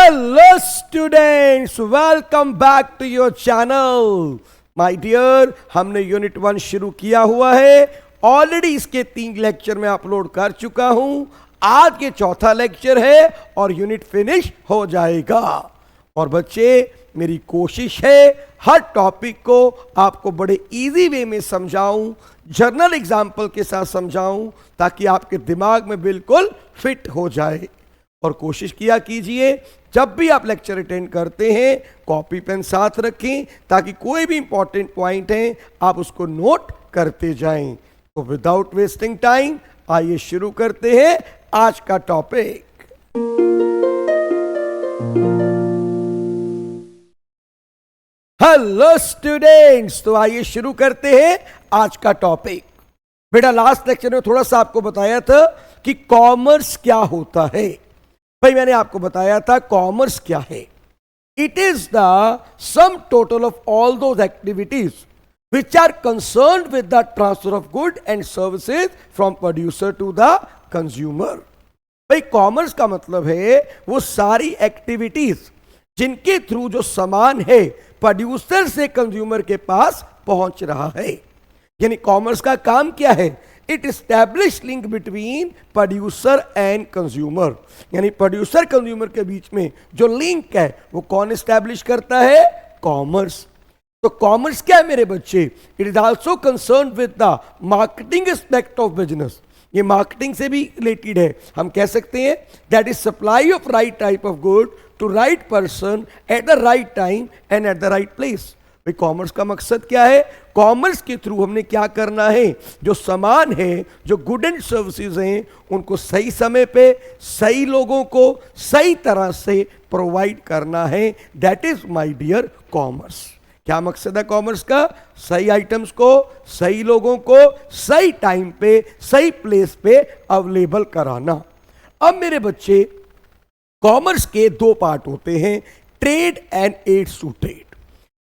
Hello students, welcome back to your channel. My dear, हमने unit 1 शुरू किया हुआ है. ऑलरेडी इसके 3 लेक्चर में अपलोड कर चुका हूं. आज ये चौथा लेक्चर है और यूनिट फिनिश हो जाएगा. और बच्चे, मेरी कोशिश है हर टॉपिक को आपको बड़े इजी वे में समझाऊं, जर्नल एग्जाम्पल के साथ समझाऊं, ताकि आपके दिमाग में बिल्कुल फिट हो जाए. और कोशिश किया कीजिए जब भी आप लेक्चर अटेंड करते हैं कॉपी पेन साथ रखें, ताकि कोई भी इंपॉर्टेंट पॉइंट है आप उसको नोट करते जाएं. तो विदाउट वेस्टिंग टाइम आइए शुरू करते हैं आज का टॉपिक. हेलो स्टूडेंट्स, तो आइए शुरू करते हैं आज का टॉपिक. बेटा, लास्ट लेक्चर में थोड़ा सा आपको बताया था कि कॉमर्स क्या होता है. भाई, मैंने आपको बताया था कॉमर्स क्या है. It is the sum total of all those activities which are concerned with the transfer of good and services from producer to the consumer. भाई, कॉमर्स का मतलब है वो सारी एक्टिविटीज जिनके थ्रू जो सामान है प्रोड्यूसर से कंज्यूमर के पास पहुंच रहा है. यानी कॉमर्स का काम क्या है? It establish link between producer and consumer. यानी प्रोड्यूसर कंज्यूमर के बीच में जो लिंक है वो कौन एस्टैब्लिश करता है? कॉमर्स. तो कॉमर्स क्या है मेरे बच्चे? It is also concern with the marketing aspect of business. ये मार्केटिंग से भी रिलेटेड है. हम कह सकते हैं that is supply of right type of good to right person at the right time and at the right place. भाई, commerce का मकसद क्या है? कॉमर्स के थ्रू हमने क्या करना है? जो सामान है, जो गुड एंड सर्विसेज हैं, उनको सही समय पे सही लोगों को सही तरह से प्रोवाइड करना है. That is my dear commerce. क्या मकसद है कॉमर्स का? सही आइटम्स को सही लोगों को सही टाइम पे सही प्लेस पे अवेलेबल कराना. अब मेरे बच्चे, कॉमर्स के 2 पार्ट होते हैं, trade and aids to trade.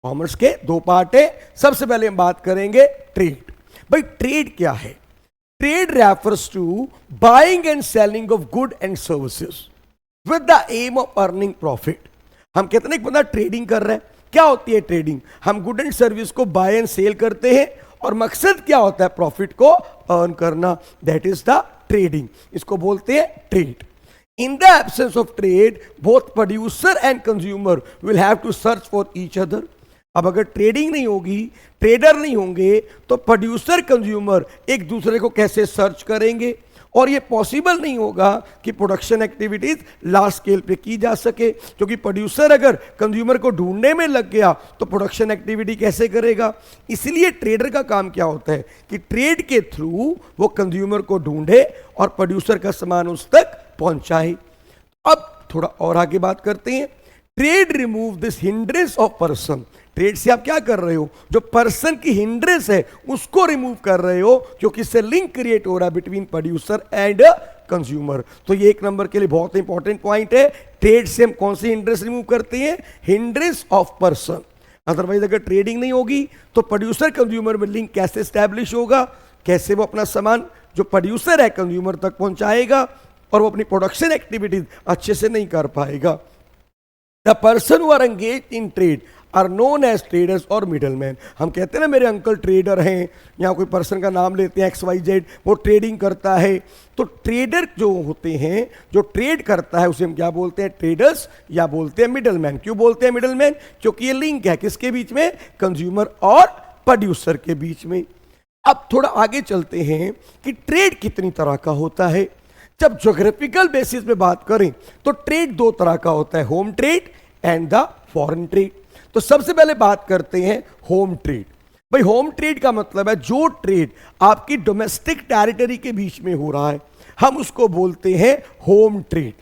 Commerce के 2 पार्ट है. सबसे पहले हम बात करेंगे ट्रेड. भाई, ट्रेड क्या है? Trade refers to buying and selling of good and services with the aim of earning profit. हम कितने एक बंदा ट्रेडिंग कर रहे हैं. क्या होती है ट्रेडिंग? हम गुड एंड सर्विस को बाय एंड सेल करते हैं और मकसद क्या होता है? प्रॉफिट को अर्न करना. That is the trading. इसको बोलते हैं trade. In the absence of trade, both producer and consumer will have to search for each other. अब अगर ट्रेडिंग नहीं होगी, ट्रेडर नहीं होंगे, तो प्रोड्यूसर कंज्यूमर एक दूसरे को कैसे सर्च करेंगे? और ये पॉसिबल नहीं होगा कि प्रोडक्शन एक्टिविटीज लार्ज स्केल पे की जा सके, क्योंकि प्रोड्यूसर अगर कंज्यूमर को ढूंढने में लग गया तो प्रोडक्शन एक्टिविटी कैसे करेगा? इसलिए ट्रेडर का काम क्या होता है कि ट्रेड के थ्रू वो कंज्यूमर को ढूंढे और प्रोड्यूसर का सामान उस तक पहुंचाए. अब थोड़ा और आगे बात करते हैं. Trade remove this hindrance of person. Trade से आप क्या कर रहे हो? जो पर्सन की हिंड्रेंस है उसको रिमूव कर रहे हो, क्योंकि इससे लिंक क्रिएट हो रहा है बिटवीन प्रोड्यूसर एंड कंज्यूमर. तो ये 1 नंबर के लिए बहुत इंपॉर्टेंट पॉइंट है. ट्रेड से हम कौन सी हिंड्रेंस रिमूव करते हैं? Hindrance of person. अदरवाइज अगर ट्रेडिंग नहीं होगी तो प्रोड्यूसर कंज्यूमर में लिंक कैसे स्टैब्लिश होगा? कैसे वो अपना सामान जो प्रोड्यूसर है कंज्यूमर तक पहुंचाएगा और वो अपनी प्रोडक्शन एक्टिविटीज अच्छे से नहीं कर पाएगा. The person who are engaged in trade are known as traders और मिडलमैन. हम कहते हैं ना मेरे अंकल ट्रेडर हैं, या कोई पर्सन का नाम लेते हैं XYZ, वो ट्रेडिंग करता है. तो ट्रेडर जो होते हैं, जो ट्रेड करता है, उसे हम क्या बोलते हैं? ट्रेडर्स, या बोलते हैं मिडलमैन. क्यों बोलते हैं मिडलमैन? क्योंकि ये लिंक है किसके बीच में? कंज्यूमर और प्रोड्यूसर के बीच में. अब थोड़ा आगे चलते हैं कि ट्रेड कितनी तरह का होता है. जब ज्योग्राफिकल बेसिस पे बात करें तो ट्रेड 2 तरह का होता है, home trade and the foreign trade. तो सबसे पहले बात करते हैं होम ट्रेड. भाई, होम ट्रेड का मतलब है जो ट्रेड आपकी डोमेस्टिक टेरिटरी के बीच में हो रहा है, हम उसको बोलते हैं होम ट्रेड.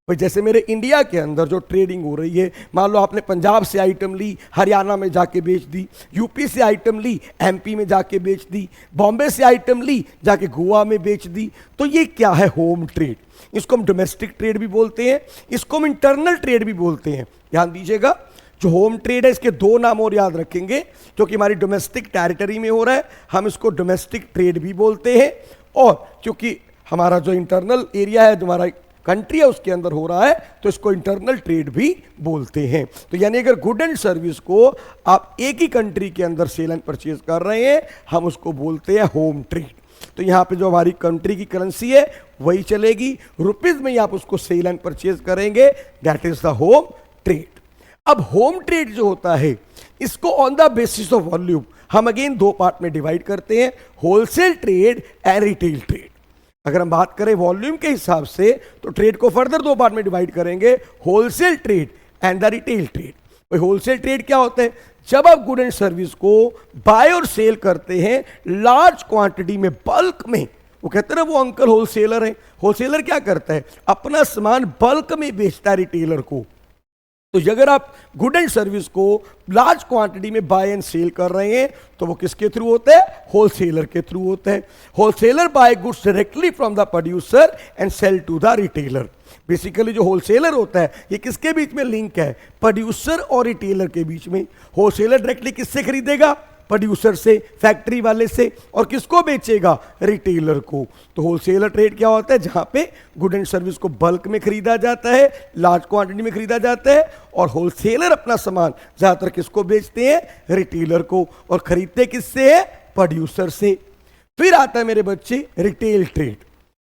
भाई, जैसे मेरे इंडिया के अंदर जो ट्रेडिंग हो रही है, मान लो आपने पंजाब से आइटम ली, हरियाणा में जाके बेच दी, यूपी से आइटम ली, एमपी में जाके बेच दी, बॉम्बे से आइटम ली, जाके गोवा में बेच दी. तो ये क्या है? Home trade. इसको हम डोमेस्टिक ट्रेड भी बोलते हैं, इसको हम इंटरनल ट्रेड भी बोलते हैं. ध्यान दीजिएगा, जो होम ट्रेड है इसके 2 नाम और याद रखेंगे, क्योंकि हमारी डोमेस्टिक टेरिटरी में हो रहा है, हम इसको डोमेस्टिक ट्रेड भी बोलते हैं. और क्योंकि हमारा जो इंटरनल एरिया है, जो हमारा कंट्री है उसके अंदर हो रहा है तो इसको इंटरनल ट्रेड भी बोलते हैं। तो यानी अगर गुड एंड सर्विस को आप एक ही कंट्री के अंदर सेल एंड परचेज कर रहे हैं, हम उसको बोलते हैं होम ट्रेड। तो यहाँ पे जो हमारी कंट्री की करेंसी है वही चलेगी, रुपीज में ही आप उसको सेल एंड परचेज करेंगे, that is the home trade. अब होम ट्रेड जो होता है इसको on the basis of volume हम अगेन दो पार्ट में डिवाइड करते हैं, wholesale trade and retail trade. अगर हम बात करें वॉल्यूम के हिसाब से तो ट्रेड को फर्दर दो पार्ट में डिवाइड करेंगे, wholesale trade and the retail trade. भाई होलसेल ट्रेड क्या होता है? जब आप गुड एंड सर्विस को बाय और सेल करते हैं लार्ज क्वांटिटी में, बल्क में, वो कहते हैं ना वो अंकल होलसेलर है। होलसेलर क्या करता है? अपना सामान बल्क में बेचता है रिटेलर को। तो अगर आप गुड एंड सर्विस को लार्ज क्वांटिटी में बाय एंड सेल कर रहे हैं तो वो किसके थ्रू होता है? होलसेलर के थ्रू होता है। Wholesaler buy goods directly from the producer and sell to the retailer. Basically जो होलसेलर होता है ये किसके बीच में लिंक है? प्रोड्यूसर और रिटेलर के बीच में। होलसेलर डायरेक्टली किससे खरीदेगा? प्रोड्यूसर से, फैक्ट्री वाले से, और किसको बेचेगा? रिटेलर को। तो होलसेलर ट्रेड क्या होता है? जहां पे गुड एंड सर्विस को बल्क में खरीदा जाता है, लार्ज क्वांटिटी में खरीदा जाता है, और होलसेलर अपना सामान ज्यादातर किसको बेचते हैं? रिटेलर को। और खरीदते किससे है? प्रोड्यूसर से। फिर आता है मेरे बच्चे रिटेल ट्रेड।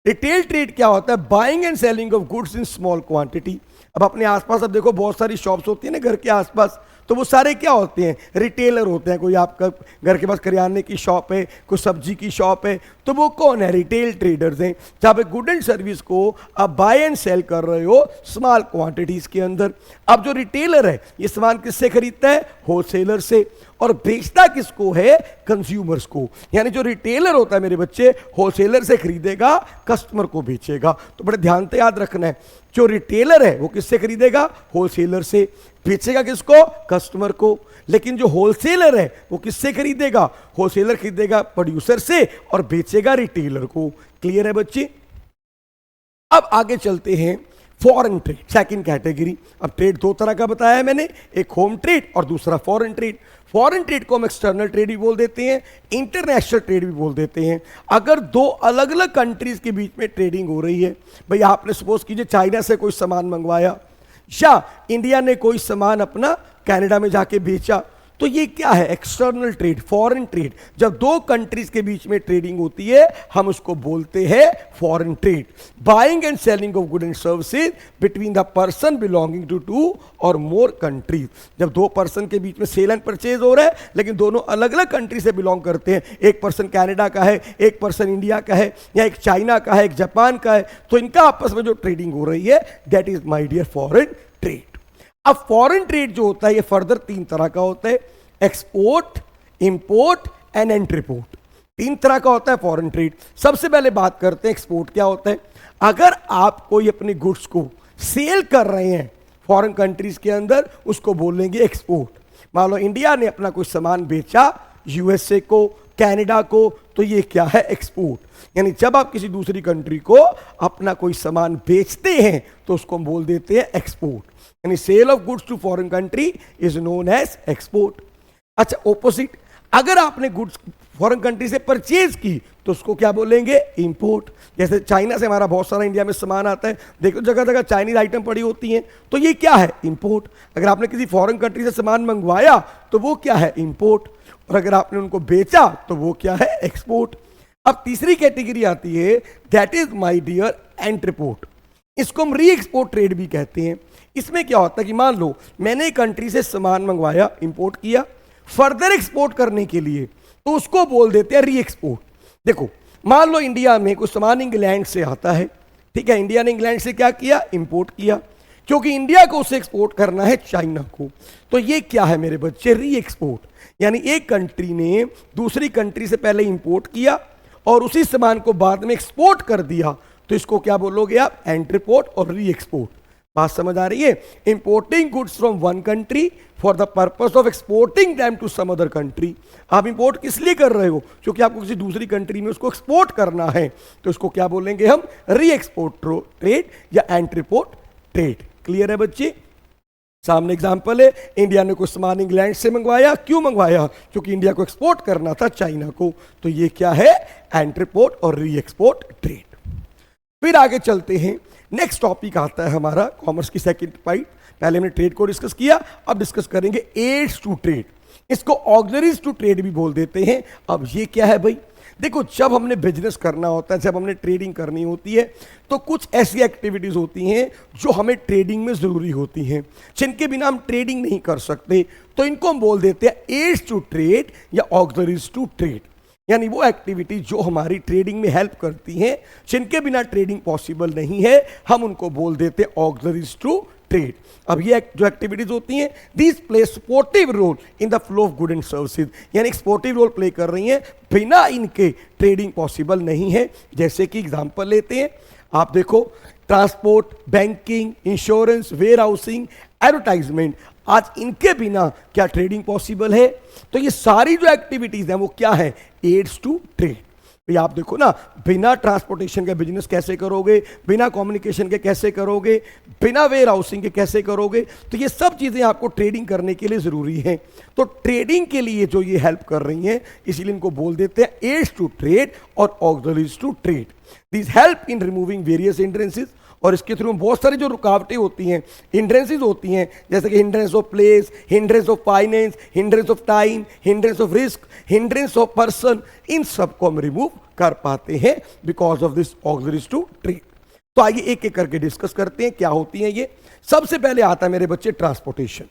रिटेल ट्रेड क्या होता है? Buying and selling of goods in small quantity. अब अपने आसपास अब देखो बहुत सारी शॉप्स होती है ना घर के आसपास, तो वो सारे क्या होते हैं? रिटेलर होते हैं। कोई आपका घर के पास करियाने की शॉप है, कोई सब्जी की शॉप है, तो वो कौन है? रिटेल ट्रेडर्स हैं। जहाँ पे गुड एंड सर्विस को आप बाय एंड सेल कर रहे हो स्मॉल क्वांटिटीज के अंदर। अब जो रिटेलर है ये सामान किससे खरीदता है? होलसेलर से। और बेचता किसको है? कंज्यूमर्स को। यानी जो रिटेलर होता है मेरे बच्चे, होलसेलर से खरीदेगा, कस्टमर को बेचेगा। तो बड़े ध्यान से याद रखना है, जो रिटेलर है वो किससे खरीदेगा? होलसेलर से। बेचेगा किसको? कस्टमर को। लेकिन जो होलसेलर है वो किससे खरीदेगा? होलसेलर खरीदेगा प्रोड्यूसर से और बेचेगा रिटेलर को। क्लियर है बच्चे? अब आगे चलते हैं फॉरेन ट्रेड, सेकंड कैटेगरी। अब ट्रेड दो तरह का बताया है मैंने, एक होम ट्रेड और दूसरा फॉरेन ट्रेड। फॉरेन ट्रेड को हम एक्सटर्नल ट्रेड भी बोल देते हैं, इंटरनेशनल ट्रेड भी बोल देते हैं। अगर दो अलग अलग कंट्रीज के बीच में ट्रेडिंग हो रही है, भाई आपने सपोज कीजिए चाइना से कोई सामान मंगवाया या इंडिया ने कोई सामान अपना कनाडा में जाके बेचा, तो ये क्या है? External trade, foreign trade. जब दो कंट्रीज के बीच में ट्रेडिंग होती है हम उसको बोलते हैं foreign trade. Buying and selling of good and services between the person belonging to two और मोर कंट्रीज। जब दो पर्सन के बीच में सेल एंड परचेज हो रहा है लेकिन दोनों अलग अलग कंट्री से बिलोंग करते हैं, एक पर्सन कनाडा का है, एक पर्सन इंडिया का है, या एक चाइना का है, एक जापान का है, तो इनका आपस में जो ट्रेडिंग हो रही है that is my dear foreign trade. अब फॉरेन ट्रेड जो होता है ये फर्दर तीन तरह का होता है, एक्सपोर्ट, इंपोर्ट एंड एंट्रीपोर्ट। तीन तरह का होता है फॉरेन ट्रेड। सबसे पहले बात करते हैं एक्सपोर्ट क्या होता है। अगर आप कोई अपनी गुड्स को सेल कर रहे हैं फॉरेन कंट्रीज के अंदर, उसको बोलेंगे एक्सपोर्ट। मान लो इंडिया ने अपना कोई सामान बेचा यूएसए को, कनाडा को, तो ये क्या है? एक्सपोर्ट। यानी जब आप किसी दूसरी कंट्री को अपना कोई सामान बेचते हैं तो उसको हम बोल देते हैं एक्सपोर्ट। यानी sale of goods to foreign country is known as export. अच्छा, ऑपोजिट, अगर आपने गुड्स फॉरेन कंट्री से परचेज की तो उसको क्या बोलेंगे? इंपोर्ट। जैसे चाइना से हमारा बहुत सारा इंडिया में सामान आता है, देखो जगह जगह चाइनीज आइटम पड़ी होती हैं, तो ये क्या है? इंपोर्ट। अगर आपने किसी फॉरेन कंट्री से सामान मंगवाया तो वो क्या है? इंपोर्ट। और अगर आपने उनको बेचा तो वो क्या है? एक्सपोर्ट। अब तीसरी कैटेगरी आती है, दैट इज माय डियर एंट्रीपोर्ट। इसको हम री एक्सपोर्ट ट्रेड भी कहते हैं। इसमें क्या होता है कि मान लो मैंने एक कंट्री से सामान मंगवाया, इंपोर्ट किया, फर्दर एक्सपोर्ट करने के लिए, तो उसको बोल देते हैं री एक्सपोर्ट। देखो मान लो इंडिया में कुछ सामान इंग्लैंड से आता है, ठीक है, इंडिया ने इंग्लैंड से क्या किया? इंपोर्ट किया, क्योंकि इंडिया को उसे एक्सपोर्ट करना है चाइना को, तो ये क्या है मेरे बच्चे? री एक्सपोर्ट। यानी एक कंट्री ने दूसरी कंट्री से पहले इंपोर्ट किया और उसी सामान को बाद में एक्सपोर्ट कर दिया, तो इसको क्या बोलोगे आप? एंट्रीपोर्ट और री एक्सपोर्ट। बात समझ आ रही है? Importing goods from one country for the purpose of exporting them to some other country. आप इंपोर्ट किस लिए कर रहे हो? क्योंकि आपको किसी दूसरी कंट्री में उसको एक्सपोर्ट करना है, तो इसको क्या बोलेंगे हम? री एक्सपोर्ट ट्रेड या एंट्रीपोर्ट ट्रेड। क्लियर है बच्चे? सामने एग्जांपल है, इंडिया ने कुछ सामान इंग्लैंड से मंगवाया, क्यों मंगवाया? क्योंकि इंडिया को एक्सपोर्ट करना था चाइना को, तो ये क्या है? एंट्रीपोर्ट और री एक्सपोर्ट ट्रेड। फिर आगे चलते हैं, नेक्स्ट टॉपिक आता है हमारा कॉमर्स की सेकंड पार्ट। पहले हमने ट्रेड को डिस्कस किया, अब डिस्कस करेंगे एड्स टू ट्रेड। इसको ऑक्सिलरीज टू ट्रेड भी बोल देते हैं। अब ये क्या है भाई? देखो, जब हमने बिजनेस करना होता है, जब हमने ट्रेडिंग करनी होती है, तो कुछ ऐसी एक्टिविटीज होती हैं जो हमें ट्रेडिंग में जरूरी होती हैं, जिनके बिना हम ट्रेडिंग नहीं कर सकते। तो इनको हम बोल देते हैं एड्स टू ट्रेड या ऑक्सिलरीज टू ट्रेड, यानी वो एक्टिविटी जो हमारी ट्रेडिंग में हेल्प करती हैं, जिनके बिना ट्रेडिंग पॉसिबल नहीं है, हम उनको बोल देते हैं ऑक्सिलरीज टू ट्रेड। अब ये जो एक्टिविटीज होती हैं, these play supportive role in the flow of good and services, यानी सपोर्टिव रोल प्ले कर रही हैं, बिना इनके ट्रेडिंग पॉसिबल नहीं है। जैसे कि एग्जांपल लेते हैं, आप देखो, transport, banking, insurance, warehousing, advertisement, आज इनके बिना क्या ट्रेडिंग पॉसिबल है? तो ये सारी जो एक्टिविटीज हैं वो क्या है? Aids to trade. भाई आप देखो ना, बिना ट्रांसपोर्टेशन के बिजनेस कैसे करोगे, बिना कम्युनिकेशन के कैसे करोगे, बिना वेयर हाउसिंग के कैसे करोगे? तो ये सब चीजें आपको ट्रेडिंग करने के लिए जरूरी हैं। तो ट्रेडिंग के लिए जो ये हेल्प कर रही हैं, इसीलिए इनको बोल देते हैं एड्स टू ट्रेड और auxiliaries to trade. This help in removing various hindrances, और इसके थ्रू बहुत सारी जो रुकावटें होती हैं, हिंड्रेंसेस होती हैं, जैसे कि hindrance of place, hindrance of finance, hindrance of time, hindrance of risk, hindrance of person, इन सब को हम रिमूव कर पाते हैं because of this auxiliaries to trade. तो आइए एक एक करके डिस्कस करते हैं क्या होती हैं ये। सबसे पहले आता है मेरे बच्चे ट्रांसपोर्टेशन।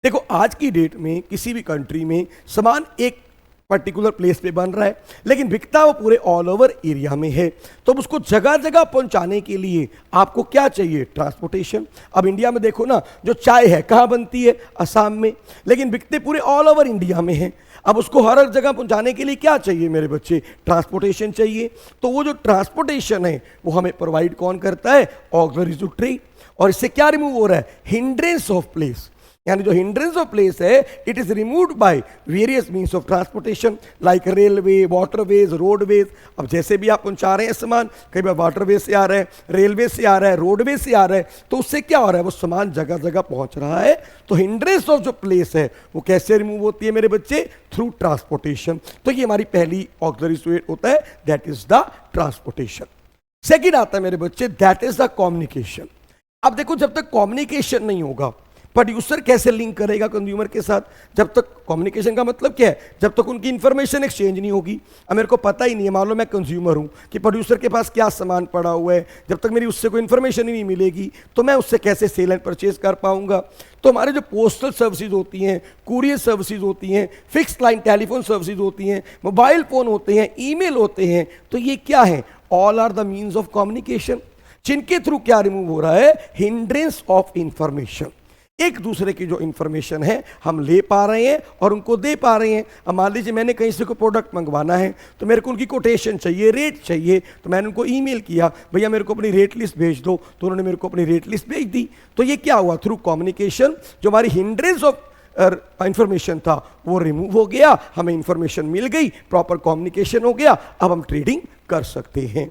देखो, आज की डेट में किसी भी कंट्री में सामान एक पर्टिकुलर प्लेस पे बन रहा है, लेकिन बिकता वो पूरे ऑल ओवर एरिया में है। तो अब उसको जगह जगह पहुंचाने के लिए आपको क्या चाहिए? ट्रांसपोर्टेशन। अब इंडिया में देखो ना, जो चाय है कहाँ बनती है? असम में, लेकिन बिकते पूरे ऑल ओवर इंडिया में है। अब उसको हर जगह पहुंचाने के लिए क्या चाहिए मेरे बच्चे? ट्रांसपोर्टेशन चाहिए। तो वो जो ट्रांसपोर्टेशन है वो हमें प्रोवाइड कौन करता है? Auxiliaries to trade. और इससे क्या रिमूव हो रहा है? हिंड्रेंस ऑफ प्लेस, यानी जो हिंड्रेंस ऑफ प्लेस है, it is removed by various means of transportation like railway, waterways, roadways. अब जैसे भी आप पहुंचा रहे हैं सामान, कई बार वाटरवेज से आ रहा है, रेलवे से आ रहा है, रोडवेज से आ रहा है, तो उससे क्या हो रहा है? वो सामान जगह जगह पहुंच रहा है। तो हिंड्रेंस ऑफ जो प्लेस है वो कैसे रिमूव होती है मेरे बच्चे? Through transportation. तो ये हमारी पहली ऑक्सिलरी टू होता है, that is the transportation. Second आता है मेरे बच्चे, दैट इज द कम्युनिकेशन। अब देखो, जब तक कम्युनिकेशन नहीं होगा, प्रोड्यूसर कैसे लिंक करेगा कंज्यूमर के साथ? जब तक कम्युनिकेशन का मतलब क्या है? जब तक उनकी इंफॉर्मेशन एक्सचेंज नहीं होगी। अब मेरे को पता ही नहीं है, मान लो मैं कंज्यूमर हूं, कि प्रोड्यूसर के पास क्या सामान पड़ा हुआ है, जब तक मेरी उससे कोई इंफॉर्मेशन ही नहीं मिलेगी तो मैं उससे कैसे सेल एंड परचेज कर पाऊंगा? तो हमारे जो पोस्टल सर्विसेज होती हैं, कुरियर सर्विसेज होती हैं, फिक्स लाइन टेलीफोन सर्विसेज होती हैं, मोबाइल फोन होते हैं, ईमेल होते हैं, तो ये क्या है? All are the means of communication, जिनके थ्रू क्या रिमूव हो रहा है? Hindrance of information. एक दूसरे की जो इंफॉर्मेशन है हम ले पा रहे हैं और उनको दे पा रहे हैं। अब मान लीजिए मैंने कहीं से कोई प्रोडक्ट मंगवाना है, तो मेरे को उनकी कोटेशन चाहिए, रेट चाहिए, तो मैंने उनको ईमेल किया, भैया मेरे को अपनी रेट लिस्ट भेज दो, तो उन्होंने मेरे को अपनी रेट लिस्ट भेज दी। तो ये क्या हुआ? थ्रू कम्युनिकेशन जो हमारी हिंड्रेंस ऑफ इंफॉर्मेशन था वो रिमूव हो गया, हमें इंफॉर्मेशन मिल गई, प्रॉपर कम्युनिकेशन हो गया, अब हम ट्रेडिंग कर सकते हैं।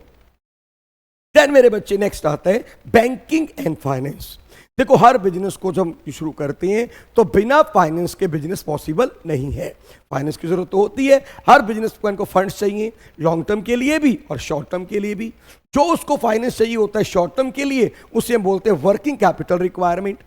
देन मेरे बच्चे नेक्स्ट आता है बैंकिंग एंड फाइनेंस। देखो, हर बिजनेस को जब हम शुरू करते हैं तो बिना फाइनेंस के बिजनेस पॉसिबल नहीं है। फाइनेंस की जरूरत तो होती है, हर बिजनेस को फंड्स चाहिए, लॉन्ग टर्म के लिए भी और शॉर्ट टर्म के लिए भी। जो उसको फाइनेंस चाहिए होता है शॉर्ट टर्म के लिए, उसे हम बोलते हैं वर्किंग कैपिटल रिक्वायरमेंट,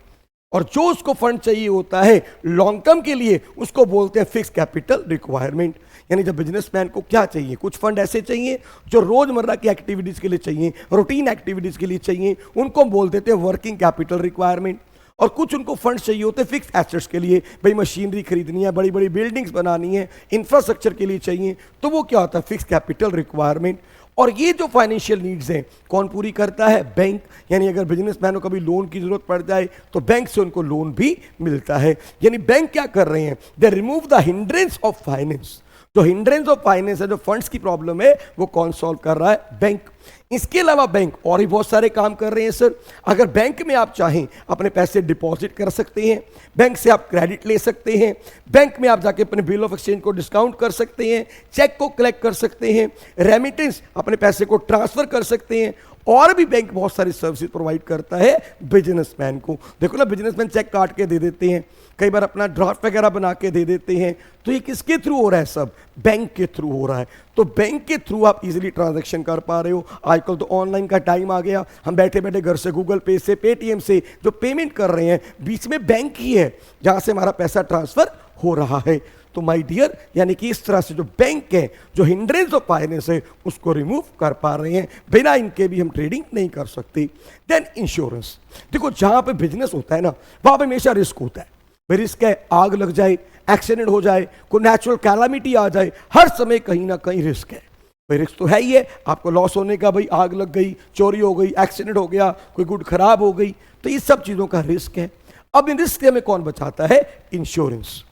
और जो उसको फंड चाहिए होता है लॉन्ग टर्म के लिए, उसको बोलते हैं फिक्स कैपिटल रिक्वायरमेंट। यानी जब बिजनेसमैन को क्या चाहिए? कुछ फंड ऐसे चाहिए जो रोजमर्रा की एक्टिविटीज के लिए चाहिए, रूटीन एक्टिविटीज के लिए चाहिए, उनको हम बोल देते हैं वर्किंग कैपिटल रिक्वायरमेंट। और कुछ उनको फंड्स चाहिए होते हैं फिक्स एसेट्स के लिए, भाई मशीनरी खरीदनी है, बड़ी बड़ी बिल्डिंग्स बनानी है, इंफ्रास्ट्रक्चर के लिए चाहिए, तो वो क्या होता है? Fix capital requirement. और ये जो फाइनेंशियल नीड्स हैं कौन पूरी करता है? बैंक। यानी अगर बिजनेसमैन को कभी लोन की जरूरत पड़ जाए तो बैंक से उनको लोन भी मिलता है। यानी बैंक क्या कर रहे हैं? They remove the hindrance of finance. जो हिंड्रेंस ऑफ फाइनेंस है, जो फंड्स की प्रॉब्लम है, वो कौन सॉल्व कर रहा है? बैंक। इसके अलावा बैंक और भी बहुत सारे काम कर रहे हैं सर। अगर बैंक में आप चाहें अपने पैसे डिपॉजिट कर सकते हैं, बैंक से आप क्रेडिट ले सकते हैं, बैंक में आप जाके अपने बिल ऑफ एक्सचेंज को डिस्काउंट कर सकते हैं, चेक को कलेक्ट कर सकते हैं, रेमिटेंस अपने पैसे को ट्रांसफर कर सकते हैं, और भी बैंक बहुत सारी सर्विसेज प्रोवाइड करता है बिजनेसमैन को। देखो ना, बिजनेसमैन चेक काट के दे देते हैं, कई बार अपना ड्राफ्ट वगैरह बना के दे देते हैं। तो ये किसके थ्रू हो रहा है? सब बैंक के थ्रू हो रहा है। तो बैंक के थ्रू आप इजीली ट्रांजैक्शन कर पा रहे हो। आजकल तो ऑनलाइन का टाइम आ गया, हम बैठे बैठे घर से गूगल पे से, पेटीएम से जो पेमेंट कर रहे हैं, बीच में बैंक ही है जहां से हमारा पैसा ट्रांसफर हो रहा है। तो माय डियर, यानी कि इस तरह से जो बैंक है, जो हिंड्रेंस ऑफ फाइनेंस है, उसको रिमूव कर पा रहे हैं। बिना इनके भी हम ट्रेडिंग नहीं कर सकते। Then insurance. देखो, जहां पे बिजनेस होता है ना, वहां पे हमेशा रिस्क होता है। रिस्क है, आग लग जाए, एक्सीडेंट हो जाए, कोई नेचुरल कैलामिटी आ जाए, हर समय कहीं ना कहीं रिस्क है। भाई रिस्क तो है ही है, आपको लॉस होने का, भाई आग लग गई, चोरी हो गई, एक्सीडेंट हो गया, कोई गुड खराब हो गई, तो ये सब चीजों का रिस्क है। अब इन रिस्क से हमें कौन बचाता है? इंश्योरेंस।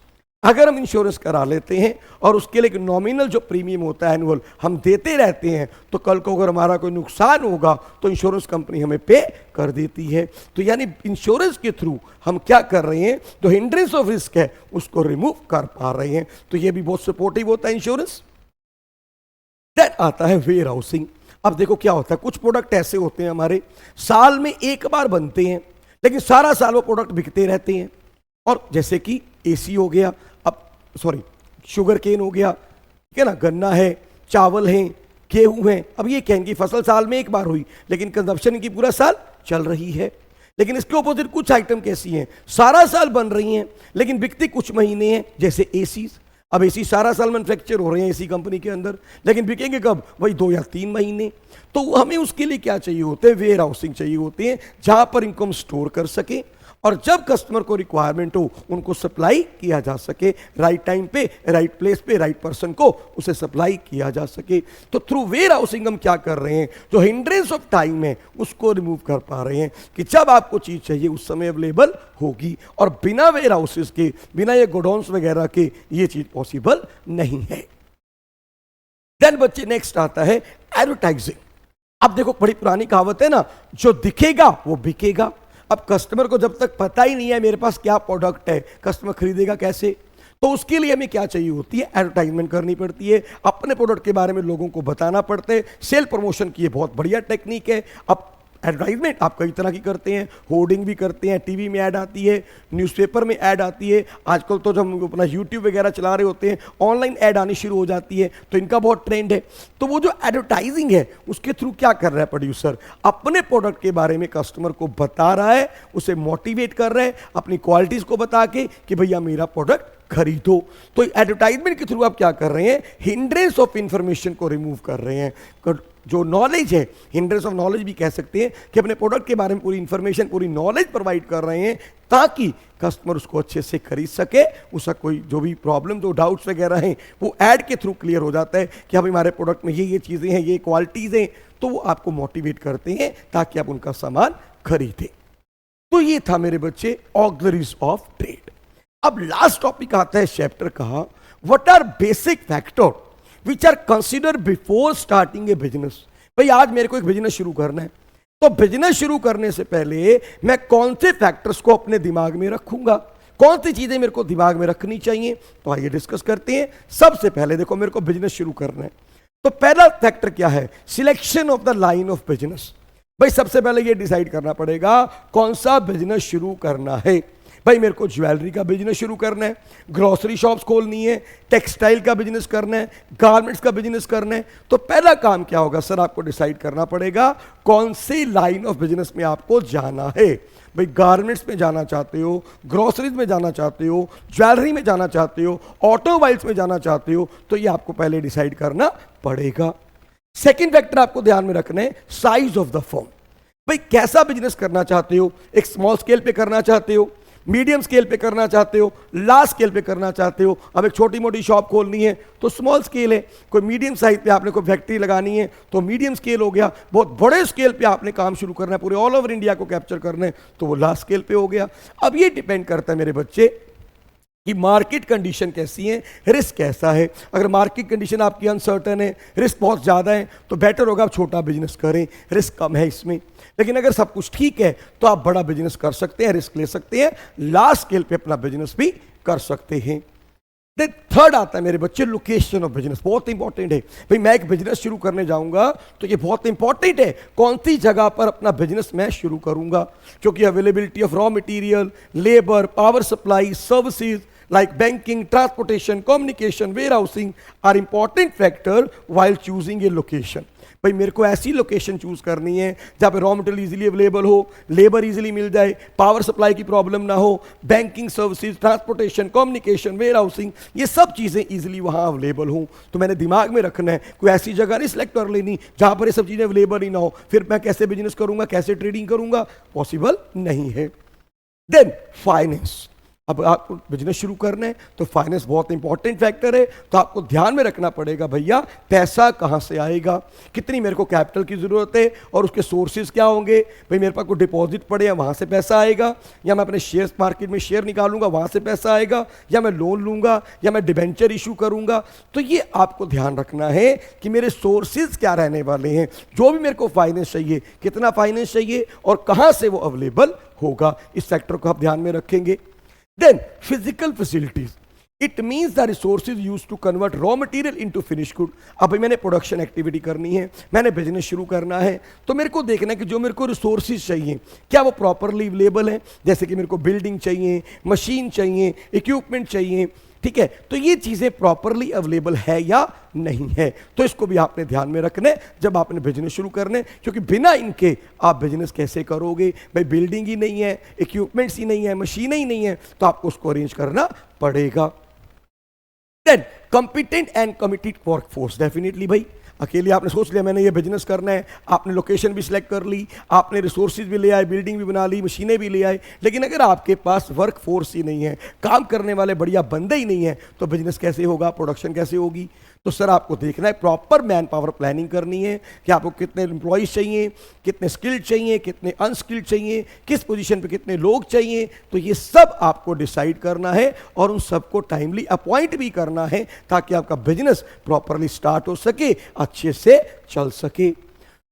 अगर हम इंश्योरेंस करा लेते हैं और उसके लिए एक नॉमिनल जो प्रीमियम होता है एनुअल हम देते रहते हैं, तो कल को अगर हमारा कोई नुकसान होगा तो इंश्योरेंस कंपनी हमें पे कर देती है। तो यानी इंश्योरेंस के थ्रू हम क्या कर रहे हैं? जो हिंड्रेंस ऑफ रिस्क है उसको रिमूव कर पा रहे हैं। तो ये भी बहुत सपोर्टिव होता है इंश्योरेंस। देन आता है वेयर हाउसिंग। अब देखो क्या होता है, कुछ प्रोडक्ट ऐसे होते हैं हमारे साल में एक बार बनते हैं, लेकिन सारा साल वो प्रोडक्ट बिकते रहते हैं। और जैसे कि एसी हो गया, अब सॉरी शुगर केन हो गया, ठीक है ना, गन्ना है, चावल है, गेहूं है। अब ये कहने की फसल साल में एक बार हुई, लेकिन कंजप्शन इनकी पूरा साल चल रही है। लेकिन इसके ऑपोजिट कुछ आइटम कैसी हैं, सारा साल बन रही हैं लेकिन बिकती कुछ महीने हैं, जैसे एसी। अब एसी सारा साल मैन्युफैक्चर हो रहे हैं एसी कंपनी के अंदर, लेकिन बिकेंगे कब? वही 2 या 3 महीने। तो हमें उसके लिए क्या चाहिए होते हैं? वेयर हाउसिंग चाहिए होते हैं, जहां पर इनको हम स्टोर कर सके और जब कस्टमर को रिक्वायरमेंट हो उनको सप्लाई किया जा सके, राइट टाइम पे, राइट प्लेस पे, राइट पर्सन को उसे सप्लाई किया जा सके। तो थ्रू वेयर हाउसिंग हम क्या कर रहे हैं? जो हिंड्रेंस ऑफ टाइम है उसको रिमूव कर पा रहे हैं कि जब आपको चीज चाहिए उस समय अवेलेबल होगी। और बिना वेयर हाउसेस के, बिना ये गोडाउन्स वगैरह के ये चीज पॉसिबल नहीं है। देन बच्चे नेक्स्ट आता है एडवर्टाइजिंग। अब देखो, बड़ी पुरानी कहावत है ना, जो दिखेगा वो बिकेगा। अब कस्टमर को जब तक पता ही नहीं है मेरे पास क्या प्रोडक्ट है, कस्टमर खरीदेगा कैसे? तो उसके लिए हमें क्या चाहिए होती है? एडवर्टाइजमेंट करनी पड़ती है, अपने प्रोडक्ट के बारे में लोगों को बताना पड़ता है। सेल प्रमोशन की ये बहुत बढ़िया टेक्निक है। अब एडवर्टाइजमेंट आप कई तरह की करते हैं, होर्डिंग भी करते हैं, टीवी में ऐड आती है, न्यूज़पेपर में ऐड आती है, आजकल तो जब हम अपना यूट्यूब वगैरह चला रहे होते हैं ऑनलाइन ऐड आनी शुरू हो जाती है, तो इनका बहुत ट्रेंड है। तो वो जो एडवर्टाइजिंग है उसके थ्रू क्या कर रहा है प्रोड्यूसर? अपने प्रोडक्ट के बारे में कस्टमर को बता रहा है, उसे मोटिवेट कर रहा है अपनी क्वालिटीज को बता के कि भैया मेरा प्रोडक्ट खरीदो। तो एडवर्टाइजमेंट के थ्रू आप क्या कर रहे हैं? हिंड्रेंस ऑफ इंफॉर्मेशन को रिमूव कर रहे हैं। जो नॉलेज है, हिंड्रेंस ऑफ नॉलेज भी कह सकते हैं कि अपने प्रोडक्ट के बारे में पूरी इंफॉर्मेशन, पूरी नॉलेज प्रोवाइड कर रहे हैं ताकि कस्टमर उसको अच्छे से खरीद सके। उसका कोई जो भी प्रॉब्लम, जो डाउट्स वगैरह हैं, वो ऐड के थ्रू क्लियर हो जाता है कि अभी हमारे प्रोडक्ट में ये चीज़ें हैं, ये क्वालिटीज़ हैं। तो वो आपको मोटिवेट करते हैं ताकि आप उनका सामान खरीदें। तो ये था मेरे बच्चे ऑक्सिलरीज ऑफ ट्रेड। अब लास्ट टॉपिक आता है चैप्टर का, what are basic factor which are consider before starting a business. भाई आज मेरे को एक बिजनेस शुरू करना है, तो बिजनेस शुरू करने से पहले मैं कौन से फैक्टर्स को अपने दिमाग में रखूंगा, कौन सी चीजें मेरे को दिमाग में रखनी चाहिए? तो आइए डिस्कस करते हैं। सबसे पहले देखो, मेरे को बिजनेस शुरू करना है, तो पहला फैक्टर क्या है? Selection of the line of business. भाई सबसे पहले ये डिसाइड करना पड़ेगा कौन सा बिजनेस शुरू करना है। भाई मेरे को ज्वेलरी का बिजनेस शुरू करना है, ग्रोसरी शॉप्स खोलनी है, टेक्सटाइल का बिजनेस करना है, गारमेंट्स का बिजनेस करना है। तो पहला काम क्या होगा सर? आपको डिसाइड करना पड़ेगा कौन सी लाइन ऑफ बिजनेस में आपको जाना है। भाई गारमेंट्स में जाना चाहते हो, ग्रोसरीज में जाना चाहते हो, ज्वेलरी में जाना चाहते हो, ऑटोमोबाइल्स में जाना चाहते हो, तो ये आपको पहले डिसाइड करना पड़ेगा। सेकेंड फैक्टर आपको ध्यान में रखना है साइज ऑफ द फर्म। भाई कैसा बिजनेस करना चाहते हो? एक स्मॉल स्केल पे करना चाहते हो, मीडियम स्केल पे करना चाहते हो, लार्ज स्केल पे करना चाहते हो? अब एक छोटी मोटी शॉप खोलनी है तो स्मॉल स्केल है, कोई मीडियम साइज पे आपने कोई फैक्ट्री लगानी है तो मीडियम स्केल हो गया, बहुत बड़े स्केल पे आपने काम शुरू करना है, पूरे ऑल ओवर इंडिया को कैप्चर करना है, तो वो लार्ज स्केल पे हो गया। अब ये डिपेंड करता है मेरे बच्चे कि मार्केट कंडीशन कैसी है, रिस्क कैसा है। अगर मार्केट कंडीशन आपकी अनसर्टन है, रिस्क बहुत ज़्यादा है, तो बेटर होगा आप छोटा बिजनेस करें, रिस्क कम है इसमें। लेकिन अगर सब कुछ ठीक है तो आप बड़ा बिजनेस कर सकते हैं, रिस्क ले सकते हैं, लार्ज स्केल पे अपना बिजनेस भी कर सकते हैं। देन थर्ड आता है मेरे बच्चे लोकेशन ऑफ बिजनेस। बहुत इंपॉर्टेंट है भाई, मैं एक बिजनेस शुरू करने जाऊंगा तो ये बहुत इंपॉर्टेंट है कौन सी जगह पर अपना बिजनेस मैं शुरू करूंगा, क्योंकि availability of raw material, labour, power supply, services like banking, transportation, communication, warehousing are important factor while choosing a location। भाई मेरे को ऐसी लोकेशन चूज करनी है जहाँ पे रॉ मटेरियल इजीली अवेलेबल हो, लेबर इजीली मिल जाए, पावर सप्लाई की प्रॉब्लम ना हो, banking services, transportation, communication, warehousing, ये सब चीज़ें इजीली वहाँ अवेलेबल हों। तो मैंने दिमाग में रखना है, कोई ऐसी जगह नहीं सिलेक्ट कर लेनी जहाँ पर ये सब चीज़ें अवेलेबल ही ना हो। फिर मैं कैसे बिजनेस करूँगा, कैसे ट्रेडिंग करूँगा, पॉसिबल नहीं है। देन फाइनेंस, अब आपको बिजनेस शुरू करना है तो फाइनेंस बहुत इंपॉर्टेंट फैक्टर है। तो आपको ध्यान में रखना पड़ेगा भैया पैसा कहाँ से आएगा, कितनी मेरे को कैपिटल की ज़रूरत है और उसके सोर्सेज क्या होंगे। भाई मेरे पास कोई डिपॉजिट पड़े या वहाँ से पैसा आएगा, या मैं अपने शेयर मार्केट में शेयर निकालूंगा वहाँ से पैसा आएगा, या मैं लोन लूँगा, या मैं डिबेंचर इशू करूँगा। तो ये आपको ध्यान रखना है कि मेरे सोर्सेज क्या रहने वाले हैं। जो भी मेरे को फाइनेंस चाहिए, कितना फाइनेंस चाहिए और कहाँ से वो अवेलेबल होगा, इस फैक्टर को आप ध्यान में रखेंगे। Then physical facilities, it means the resources used to convert raw material into finished good। अब मैंने प्रोडक्शन एक्टिविटी करनी है, मैंने बिजनेस शुरू करना है, तो मेरे को देखना है कि जो मेरे को रिसोर्सेज चाहिए क्या वो प्रॉपरली अवेलेबल है। जैसे कि मेरे को बिल्डिंग चाहिए, मशीन चाहिए, इक्विपमेंट चाहिए, ठीक है, तो ये चीज़ें प्रॉपरली अवेलेबल है या नहीं है। तो इसको भी आपने ध्यान में रखना है जब आपने बिजनेस शुरू करने, क्योंकि बिना इनके आप बिजनेस कैसे करोगे। भाई बिल्डिंग ही नहीं है, इक्विपमेंट्स ही नहीं है, मशीनें ही नहीं है, तो आपको उसको अरेंज करना पड़ेगा। Then competent and committed workforce, definitely भाई अकेले आपने सोच लिया मैंने ये बिजनेस करना है, आपने लोकेशन भी सिलेक्ट कर ली, आपने रिसोर्सेज भी ले आए, बिल्डिंग भी बना ली, मशीनें भी ले आए, लेकिन अगर आपके पास वर्क फोर्स ही नहीं है, काम करने वाले बढ़िया बंदे ही नहीं है, तो बिजनेस कैसे होगा, प्रोडक्शन कैसे होगी। तो सर आपको देखना है, प्रॉपर मैन पावर प्लानिंग करनी है कि आपको कितने एम्प्लॉयज़ चाहिए, कितने स्किल्ड चाहिए, कितने अनस्किल्ड चाहिए, किस पोजीशन पे कितने लोग चाहिए। तो ये सब आपको डिसाइड करना है और उन सबको टाइमली अपॉइंट भी करना है ताकि आपका बिजनेस प्रॉपरली स्टार्ट हो सके, अच्छे से चल सके।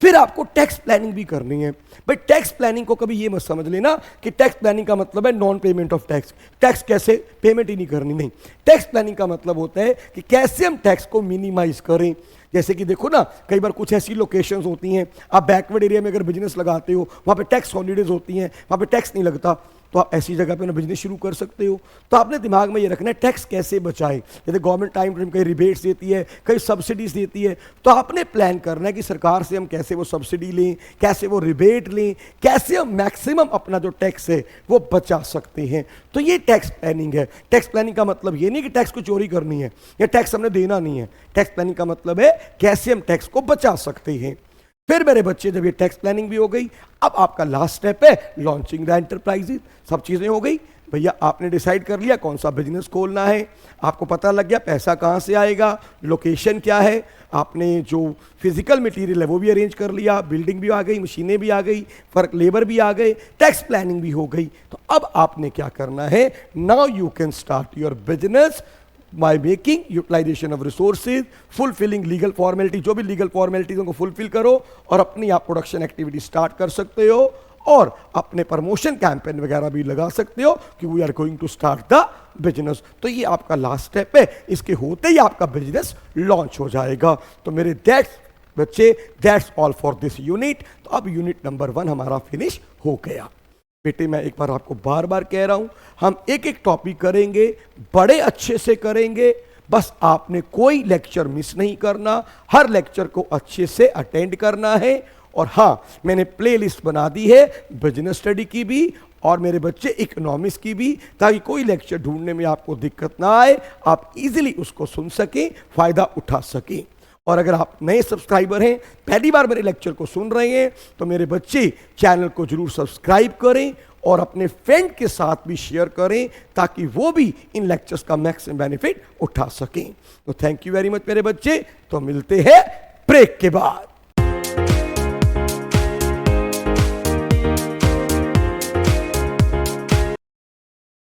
फिर आपको टैक्स प्लानिंग भी करनी है। भाई टैक्स प्लानिंग को कभी ये मत समझ लेना कि टैक्स प्लानिंग का मतलब है non payment of tax, tax कैसे पेमेंट ही नहीं करनी, नहीं। टैक्स प्लानिंग का मतलब होता है कि कैसे हम टैक्स को मिनिमाइज करें। जैसे कि देखो ना, कई बार कुछ ऐसी लोकेशंस होती हैं, आप बैकवर्ड एरिया में अगर बिजनेस लगाते हो, वहाँ पे टैक्स हॉलीडेज होती हैं, वहाँ पे टैक्स नहीं लगता, तो आप ऐसी जगह पे ना बिजनेस शुरू कर सकते हो। तो आपने दिमाग में ये रखना है टैक्स कैसे बचाए। जैसे गवर्नमेंट टाइम टाइम कहीं रिबेट्स देती है, कहीं सब्सिडीज देती है, तो आपने प्लान करना है कि सरकार से हम कैसे वो सब्सिडी लें, कैसे वो रिबेट लें, कैसे हम मैक्सिमम अपना जो टैक्स है वो बचा सकते हैं। तो ये टैक्स प्लानिंग है। टैक्स प्लानिंग का मतलब ये नहीं कि टैक्स को चोरी करनी है या टैक्स हमने देना नहीं है। टैक्स प्लानिंग का मतलब है कैसे हम टैक्स को बचा सकते हैं। फिर मेरे बच्चे जब ये टैक्स प्लानिंग भी हो गई, अब आपका लास्ट स्टेप है लॉन्चिंग द एंटरप्राइजेज। सब चीज़ें हो गई भैया, आपने डिसाइड कर लिया कौन सा बिजनेस खोलना है, आपको पता लग गया पैसा कहाँ से आएगा, लोकेशन क्या है, आपने जो फिजिकल मटेरियल है वो भी अरेंज कर लिया, बिल्डिंग भी आ गई, मशीनें भी आ गई, फर्क लेबर भी आ गए, टैक्स प्लानिंग भी हो गई। तो अब आपने क्या करना है, now you can start your business by making utilization of resources, fulfilling legal formality, जो भी लीगल फॉर्मेलिटीज को फुलफिल करो और अपनी आप प्रोडक्शन एक्टिविटी स्टार्ट कर सकते हो और अपने प्रमोशन कैंपेन वगैरह भी लगा सकते हो कि we are going to start the business. तो ये आपका लास्ट स्टेप है, इसके होते ही आपका बिजनेस लॉन्च हो जाएगा। तो मेरे बच्चे that's all for this unit. तो अब यूनिट नंबर 1 हमारा फिनिश हो गया। बेटे मैं एक बार आपको बार बार कह रहा हूं, हम एक एक टॉपिक करेंगे, बड़े अच्छे से करेंगे। बस आपने कोई लेक्चर मिस नहीं करना, हर लेक्चर को अच्छे से अटेंड करना है। और हाँ, मैंने प्लेलिस्ट बना दी है बिजनेस स्टडी की भी और मेरे बच्चे इकोनॉमिक्स की भी, ताकि कोई लेक्चर ढूंढने में आपको दिक्कत ना आए, आप इजीली उसको सुन सकें, फायदा उठा सकें। और अगर आप नए सब्सक्राइबर हैं, पहली बार मेरे लेक्चर को सुन रहे हैं, तो मेरे बच्चे चैनल को जरूर सब्सक्राइब करें और अपने फ्रेंड के साथ भी शेयर करें ताकि वो भी इन लेक्चर्स का मैक्सिमम बेनिफिट उठा सकें। तो थैंक यू वेरी मच मेरे बच्चे। तो मिलते हैं ब्रेक के बाद।